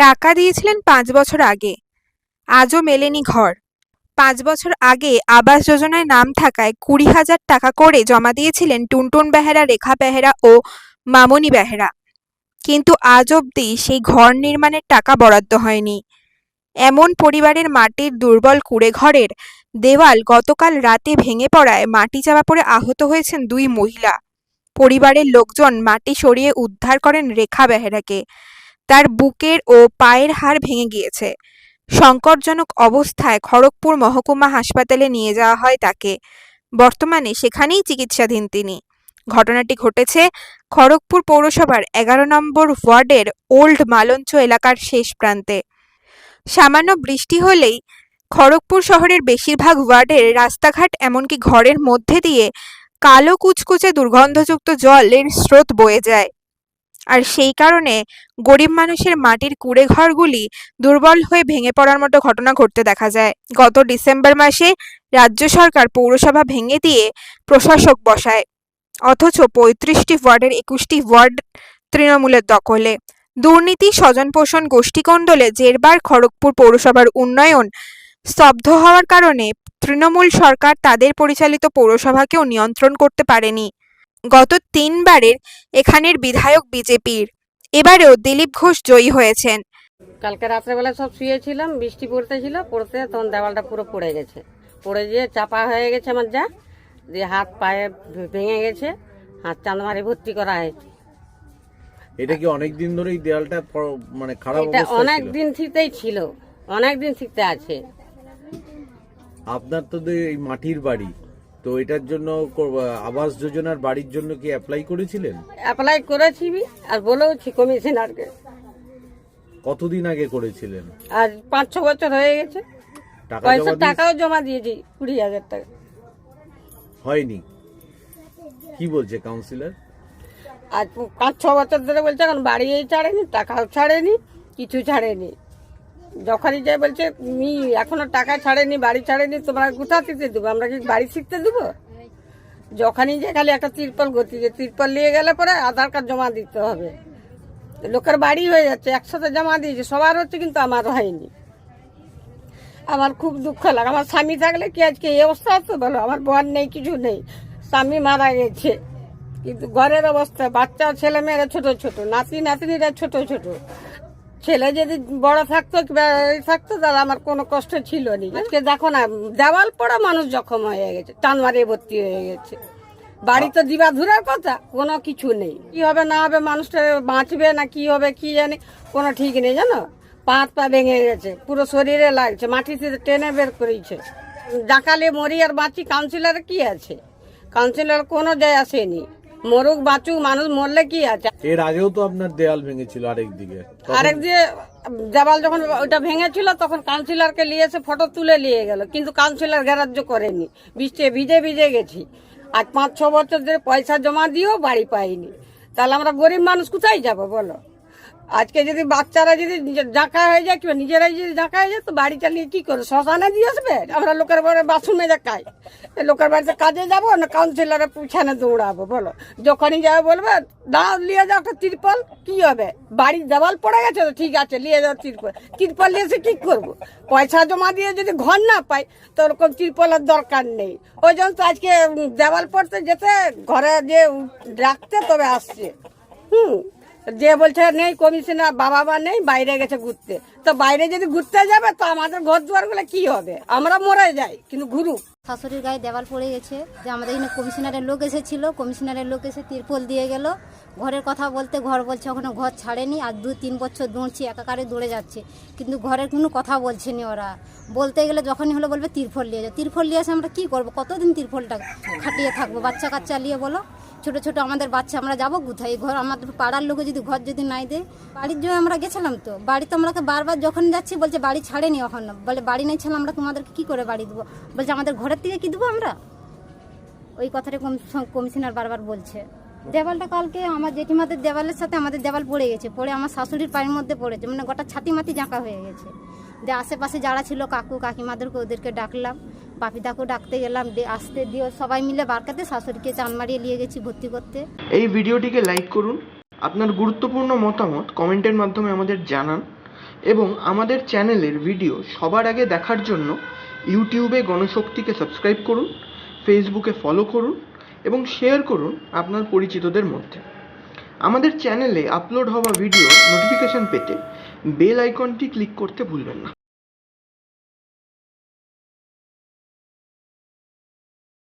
টাকা দিয়েছিলেন ৫ বছর আগে, আজও মেলেনি ঘর। ৫ বছর আগে আবাস যোজনায় নাম থাকায় ২০,০০০ টাকা করে জমা দিয়েছিলেন টুনটুন বেহেরা, রেখা বেহেরা ও মামনি বেহেরা। কিন্তু আজ অবধি সেই ঘর নির্মাণের টাকা বরাদ্দ হয়নি। এমন পরিবারের মাটির দুর্বল কুঁড়েঘরের দেওয়াল গতকাল রাতে ভেঙে পড়ায় মাটি চাপা পড়ে আহত হয়েছেন ২ মহিলা। পরিবারের লোকজন মাটি সরিয়ে উদ্ধার করেন রেখা বেহেরাকে। তার বুকের ও পায়ের হাড় ভেঙে গিয়েছে। সংকটজনক অবস্থায় খড়গপুর মহকুমা হাসপাতালে নিয়ে যাওয়া হয় তাকে। বর্তমানে সেখানেই চিকিৎসাধীন তিনি। ঘটনাটি ঘটেছে খড়গপুর পৌরসভার ১১ নম্বর ওয়ার্ডের ওল্ড মালঞ্চ এলাকার শেষ প্রান্তে। সামান্য বৃষ্টি হলেই খড়গপুর শহরের বেশিরভাগ ওয়ার্ডের রাস্তাঘাট এমনকি ঘরের মধ্যে দিয়ে কালো কুচকুচে দুর্গন্ধযুক্ত জলের স্রোত বয়ে যায়। আর সেই কারণে গরিব মানুষের মাটির কুঁড়েঘরগুলি দুর্বল হয়ে ভেঙে পড়ার মতো ঘটনা ঘটতে দেখা যায়। গত ডিসেম্বর মাসে রাজ্য সরকার পৌরসভা ভেঙে দিয়ে প্রশাসক বসায়, অথচ ৩৫টি ওয়ার্ডের ২১টি ওয়ার্ড তৃণমূলের দখলে। দুর্নীতি, স্বজনপোষণ, গোষ্ঠীকোন্দলে জেরবার খড়গপুর পৌরসভার উন্নয়ন স্তব্ধ হওয়ার কারণে তৃণমূল সরকার তাদের পরিচালিত পৌরসভাকেও নিয়ন্ত্রণ করতে পারেনি। গত ৩ বারের এখানের বিধায়ক বিজেপির, এবারেও দিলীপ ঘোষ জয়ী হয়েছেন। কালকে রাত্রেবেলা সব শুয়েছিলাম, বৃষ্টি পড়তেছিল, পড়তে তখন দেওয়ালটা পুরো পড়ে গেছে। পড়ে গিয়ে চাপা হয়ে গেছে আমার যা, দিয়ে হাত পায়ে ভেঙে গেছে, হাত চাঁদমারি ভর্তি করা হয়েছে। এটা কি অনেক দিন ধরেই দেওয়ালটা মানে খারাপ এটা অবস্থায় অনেক ছিল? দিন থেকেই ছিল, অনেক দিন থেকে আছে। আপনার তো এই মাটির বাড়ি, তো এটার জন্য আবাস যোজনার বাড়ির জন্য কি অ্যাপ্লাই করেছিলেন? অ্যাপ্লাই করেছি আর বলেওছি কমিশনারকে। কতদিন আগে করেছিলেন? আর ৫-৬ বছর হয়ে গেছে। টাকাও জমা দিয়েছি, ২০,০০০ টাকা। হয়নি? কি বলছে কাউন্সিলর? আজ ৫-৬ বছর ধরে বলছে এখন বাড়ি ছাড়েনি, টাকাও ছাড়েনি, কিছু ছাড়েনি। যখনই যাই বলছে তুমি এখনো টাকা ছাড়েনি, বাড়ি ছাড়েনি, তোমরা কোথা থেকে দেবো, আমরা কি বাড়ি শিখতে দেবো? যখনই যে খালি একটা তিরপল গতি, যে তিরপল নিয়ে গেলে পরে আধার কার্ড জমা দিতে হবে। লোকের বাড়ি হয়ে যাচ্ছে, একসাথে জমা দিয়েছে, সবার হচ্ছে কিন্তু আমার হয়নি। আমার খুব দুঃখ লাগে। আমার স্বামী থাকলে কি আজকে এই অবস্থা হতো বলো? আমার বর নেই, কিছু নেই, স্বামী মারা গেছে, কিন্তু ঘরের অবস্থা, বাচ্চা ছেলে মেয়েরা ছোট ছোট, নাতি নাতনিরা ছোট ছোট। ছেলে যদি বড় থাকতো থাকতো তাহলে আমার কোনো কষ্ট ছিল না। আজকে দেখো না, দেওয়াল পড়া মানুষ জখম হয়ে গেছে, টানমারে ভর্তি হয়ে গেছে। বাড়ি তো দিবা ধুরার কথা, কোনো কিছু নেই। কি হবে না হবে, মানুষটা বাঁচবে না কি হবে কি জানি, কোনো ঠিক নেই জানো। পা ভেঙে গেছে, পুরো শরীরে লাগছে, মাটিতে টেনে বের করেছে। ডাকালে মরি আর বাঁচি, কাউন্সিলর কি আছে? কাউন্সিলর কোনো যায় আসেনি। মরুক বাঁচুক, মানুষ মরলে কি আছে? এর আগেও তো আপনার দেওয়াল ভেঙেছিল আরেক দিকে। দেওয়াল যখন ওইটা ভেঙেছিল তখন কাউন্সিলরকে নিয়ে এসে ফটো তুলে নিয়ে গেল, কিন্তু কাউন্সিলর গ্রাহ্য করেনি। বৃষ্টি ভিজে ভিজে গেছি। আজ ৫-৬ বছর ধরে পয়সা জমা দিয়েও বাড়ি পাইনি। তাহলে আমরা গরিব মানুষ কোথায় যাব বলো? আজকে যদি বাচ্চারা যদি জাঁকা হয়ে যায়, কিংবা নিজেরাই যদি জাঁকা হয়ে যায়, তো বাড়ি চালিয়ে কি করে? শ্মশানে দিয়ে আসবে? আমরা লোকের বাড়ি বাথরুমে দেখাই, লোকের বাড়িতে কাজে যাবো না কাউন্সিলরের পিছনে দৌড়াবো বলো? যখনই যাবে বলবে দাও নিয়ে যাও একটা তিরপল, কি হবে? বাড়ির দেওয়াল পড়ে গেছে তো ঠিক আছে, নিয়ে যাও তিরপল। তিরপল নিয়ে এসে কি করবো? পয়সা জমা দিয়ে যদি ঘর না পাই তো ওরকম তিরপলের দরকার নেই। ওই জন্য তো আজকে দেওয়াল পড়তে যেতে ঘরে যে রাখতে তবে আসছে। যে বলছে নেই কমিশনার, বাবা নেই, বাইরে গেছে ঘুরতে। তো বাইরে যদি ঘুরতে যাবে তো আমাদের ঘর দুয়ার গুলো কি হবে? আমরা মরে যাই, কিন্তু ঘুরুক। শাশুড়ির গায়ে দেওয়াল পড়ে গেছে, যে আমাদের এখানে কমিশনারের লোক এসেছিল, কমিশনারের লোক এসে তিরপল দিয়ে গেল। ঘরের কথা বলতে ঘর বলছে ওখানে ঘর ছাড়েনি, আর 2-3 বছর দৌড়ছি, একাকারে দৌড়ে যাচ্ছে, কিন্তু ঘরের কোনো কথা বলছেনি ওরা। বলতে গেলে যখনই হলো বলবে তিরপল নিয়ে যাও। তিরপল নিয়ে এসে আমরা কী করবো? কতদিন তিরপলটা খাটিয়ে থাকবো? বাচ্চা কাচ্চা নিয়ে বলো, ছোটো ছোটো আমাদের বাচ্চা, আমরা যাবো কোথায়? ঘর আমাদের পাড়ার লোকে যদি ঘর যদি নাই দেয়, বাড়ির জন্য আমরা গেছিলাম তো, বাড়ি তো আমরাকে বারবার যখন যাচ্ছি বলছে বাড়ি ছাড়েনি, এখন বলে বাড়ি নেই ছিল, আমরা তোমাদেরকে কী করে বাড়ি দেবো? বলছে আমাদের ঘরের থেকে কী দেবো আমরা? ওই কথাটা কমিশনার বারবার বলছে। দেওয়ালটা কালকে আমার জেঠিমাদের দেওয়ালের সাথে আমাদের দেওয়াল পড়ে গেছে, পড়ে আমার শাশুড়ির পায়ের মধ্যে পড়েছে, মানে গোটা ছাতি মাতি জাঁকা হয়ে গেছে। যে আশেপাশে যারা ছিল কাকু কাকিমাদেরকে ওদেরকে ডাকলাম, বাপিদাকেও ডাকতে গেলাম, আসতে দিয়ে সবাই মিলে বারকাতে শাশুড়িকে চান মারিয়ে নিয়ে গেছি ভর্তি করতে। এই ভিডিওটিকে লাইক করুন, আপনার গুরুত্বপূর্ণ মতামত কমেন্টের মাধ্যমে আমাদের জানান এবং আমাদের চ্যানেলের ভিডিও সবার আগে দেখার জন্য ইউটিউবে গণশক্তিকে সাবস্ক্রাইব করুন, ফেসবুকে ফলো করুন এবং শেয়ার করুন আপনার পরিচিতদের মধ্যে। আমাদের চ্যানেলে আপলোড হওয়া ভিডিও নোটিফিকেশন পেতে বেল আইকনটি ক্লিক করতে ভুলবেন না।